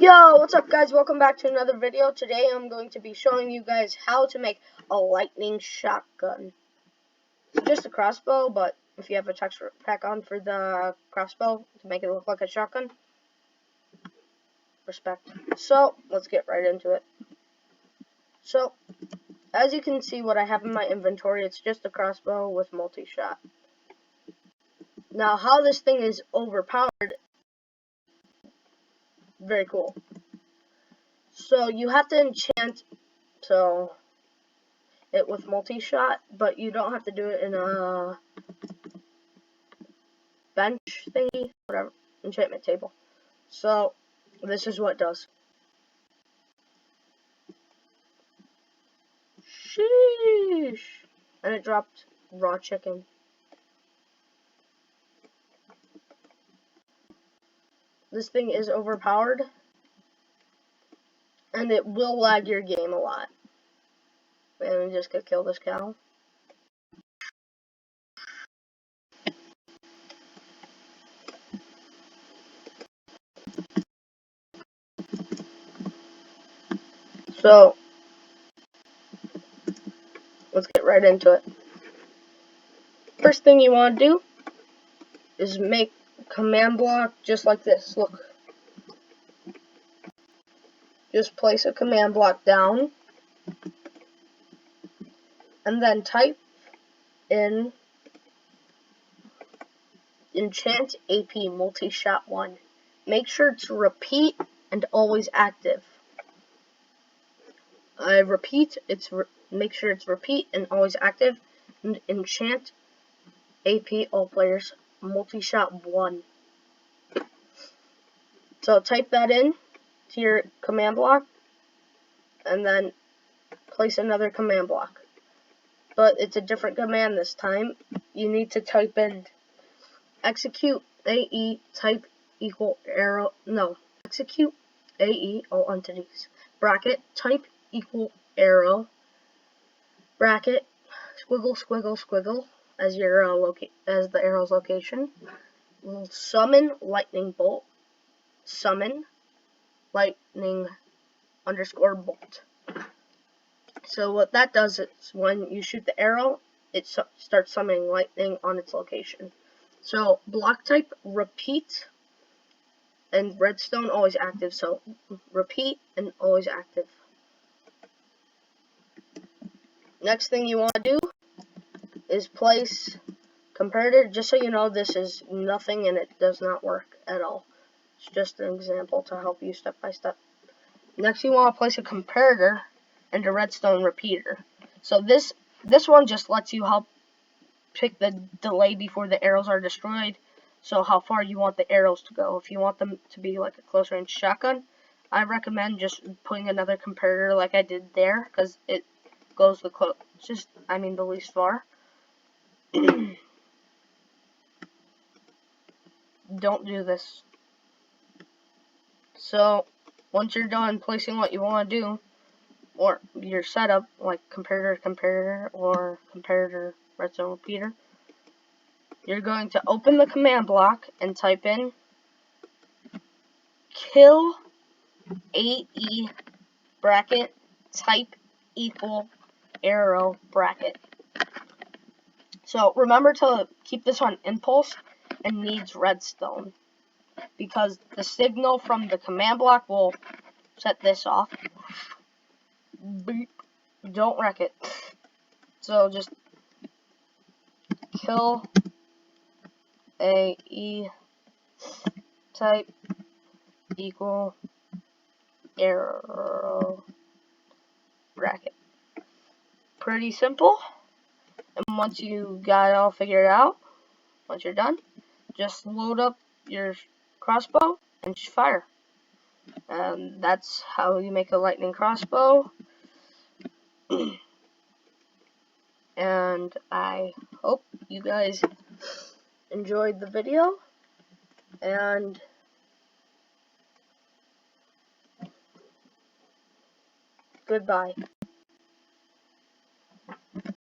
Yo, what's up guys? Welcome back to another video. Today I'm going to be showing you guys how to make a lightning shotgun. It's just a crossbow, but if you have a texture pack on for the crossbow to make it look like a shotgun, respect. So, let's get right into it. So, as you can see what I have in my inventory, it's just a crossbow with multi-shot. Now, how this thing is overpowered, very cool. So, you have to enchant it with multi-shot, but you don't have to do it in a bench thingy, whatever, enchantment table. So, this is what it does. Sheesh! And it dropped raw chicken. This thing is overpowered, and it will lag your game a lot. And we just could kill this cow. So, let's get right into it. First thing you want to do is make command block just like this. Look. Just place a command block down, and then type in enchant AP multi-shot 1. Make sure to repeat and always active. I repeat, make sure it's repeat and always active, and enchant AP all players multi-shot 1. So type that in to your command block, and then place another command block. But it's a different command this time. You need to type in execute AE type equal arrow, no, execute AE all entities, bracket, type equal arrow, bracket, squiggle, squiggle, squiggle, as your as the arrow's location. We'll summon lightning bolt, summon lightning underscore bolt. So what that does is when you shoot the arrow, it starts summoning lightning on its location. So block type repeat, and redstone always active. So repeat and always active. Next thing you want to do is place comparator. Just so you know, this is nothing and it does not work at all. It's just an example to help you step by step. Next you want to place a comparator and a redstone repeater. So this one just lets you help pick the delay before the arrows are destroyed. So how far you want the arrows to go. If you want them to be like a close range shotgun, I recommend just putting another comparator like I did there, because it goes the closest, the least far. Don't do this. So once you're done placing what you want to do, or your setup, like comparator or comparator redstone repeater, you're going to open the command block and type in kill AE bracket type equal arrow bracket. So remember to keep this on impulse and needs redstone, because the signal from the command block will set this off. Beep. Don't wreck it. So just kill AE type equal arrow bracket. Pretty simple. And once you got it all figured out, once you're done, just load up your crossbow and fire. And that's how you make a lightning crossbow. And I hope you guys enjoyed the video, and goodbye.